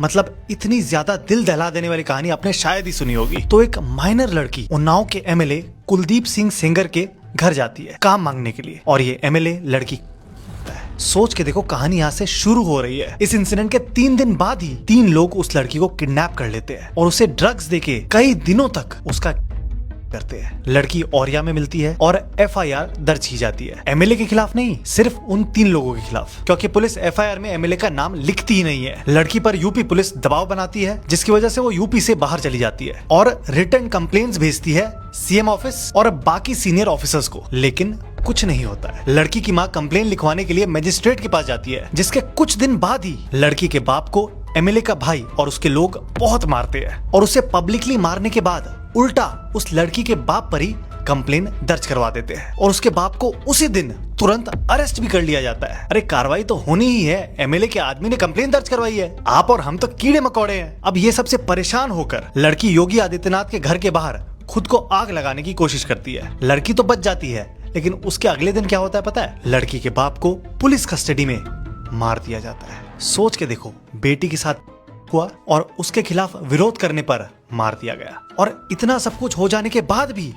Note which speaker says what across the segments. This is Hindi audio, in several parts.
Speaker 1: मतलब इतनी ज्यादा दिल दहला देने वाली कहानी आपने शायद ही सुनी होगी। तो एक माइनर लड़की उन्नाव के एमएलए कुलदीप सिंह सेंगर के घर जाती है काम मांगने के लिए, और ये एमएलए लड़की सोच के देखो कहानी यहाँ से शुरू हो रही है। इस इंसिडेंट के 3 दिन बाद ही 3 लोग उस लड़की को किडनैप कर लेते हैं और उसे ड्रग्स देके कई दिनों तक उसका करते हैं। लड़की औरिया में मिलती है और एफआईआर दर्ज की जाती है। एमएलए के खिलाफ नहीं, सिर्फ उन 3 लोगों के खिलाफ, क्योंकि पुलिस एफआईआर में एमएलए का नाम लिखती ही नहीं है। लड़की पर यूपी पुलिस दबाव बनाती है, जिसकी वजह से वो यूपी से बाहर चली जाती है और रिटर्न कंप्लेंट्स भेजती है सीएम ऑफिस और बाकी सीनियर ऑफिसर्स को, लेकिन कुछ नहीं होता है। लड़की की माँ कंप्लेन लिखवाने के लिए मजिस्ट्रेट के पास जाती है, जिसके कुछ दिन बाद ही लड़की के बाप को एमएलए का भाई और उसके लोग बहुत मारते हैं और उसे पब्लिकली मारने के बाद उल्टा उस लड़की के बाप पर ही कंप्लेन दर्ज करवा देते हैं और उसके बाप को उसी दिन तुरंत अरेस्ट भी कर लिया जाता है। अरे कार्रवाई तो होनी ही है, एमएलए के आदमी ने कंप्लेन दर्ज करवाई है, आप और हम तो कीड़े मकोड़े हैं। अब ये सबसे परेशान होकर लड़की योगी आदित्यनाथ के घर के बाहर खुद को आग लगाने की कोशिश करती है। लड़की तो बच जाती है, लेकिन उसके अगले दिन क्या होता है पता है? लड़की के बाप को पुलिस कस्टडी में मार दिया जाता है। सोच के देखो, बेटी के साथ हुआ और उसके खिलाफ विरोध करने पर मार दिया गया। और इतना सब कुछ हो जाने के बाद भी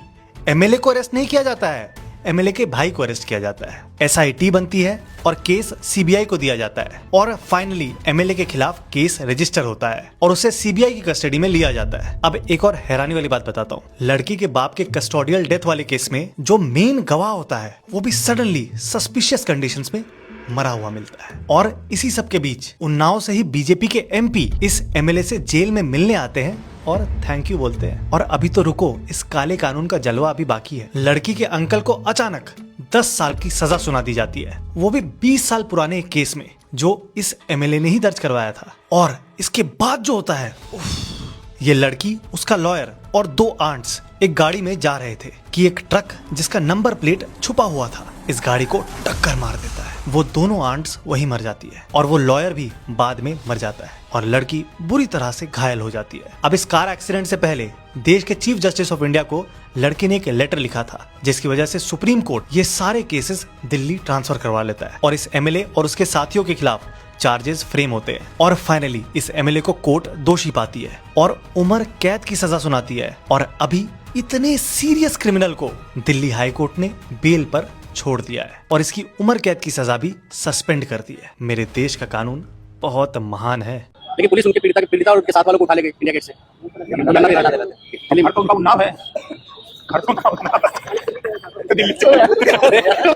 Speaker 1: एमएलए को अरेस्ट नहीं किया जाता है, एमएलए के भाई को अरेस्ट किया जाता है। एसआईटी बनती है और केस सीबीआई को दिया जाता है और फाइनली एमएलए के खिलाफ केस रजिस्टर होता है और उसे सीबीआई की कस्टडी में लिया जाता है। अब एक और हैरानी वाली बात बताता हूँ। लड़की के बाप के कस्टोडियल डेथ वाले केस में जो मेन गवाह होता है वो भी सडनली सस्पिशियस कंडीशंस में मरा हुआ मिलता है। और इसी सब के बीच उन्नाव से ही बीजेपी के एमपी इस एमएलए से जेल में मिलने आते हैं और थैंक यू बोलते हैं। और अभी तो रुको, इस काले कानून का जलवा अभी बाकी है। लड़की के अंकल को अचानक 10 साल की सजा सुना दी जाती है, वो भी 20 साल पुराने एक केस में जो इस एमएलए ने ही दर्ज करवाया था। और इसके बाद जो होता है, ये लड़की, उसका लॉयर और 2 आंट्स एक गाड़ी में जा रहे थे कि एक ट्रक जिसका नंबर प्लेट छुपा हुआ था इस गाड़ी को टक्कर मार देता है। वो दोनों आंट्स वहीं मर जाती है और वो लॉयर भी बाद में मर जाता है और लड़की बुरी तरह से घायल हो जाती है। अब इस कार एक्सीडेंट से पहले देश के चीफ जस्टिस ऑफ इंडिया को लड़के ने एक लेटर लिखा था, जिसकी वजह से सुप्रीम कोर्ट ये सारे केसेस दिल्ली ट्रांसफर करवा लेता है और इस एमएलए और उसके साथियों के खिलाफ चार्जेस फ्रेम होते हैं। और फाइनली इस एमएलए को कोर्ट दोषी पाती है और उम्र कैद की सजा सुनाती है। और अभी इतने सीरियस क्रिमिनल को दिल्ली हाई कोर्ट ने बेल पर छोड़ दिया है और इसकी उम्र कैद की सजा भी सस्पेंड कर दी है। मेरे देश का कानून बहुत महान है।
Speaker 2: लेकिन पुलिस उनके पीड़िता और उनके साथ वालों को उठा लेके इंडिया गेट से
Speaker 3: घर तो उनका उन्नाव है, घर तो उनका उन्नाव है। दिल्ली से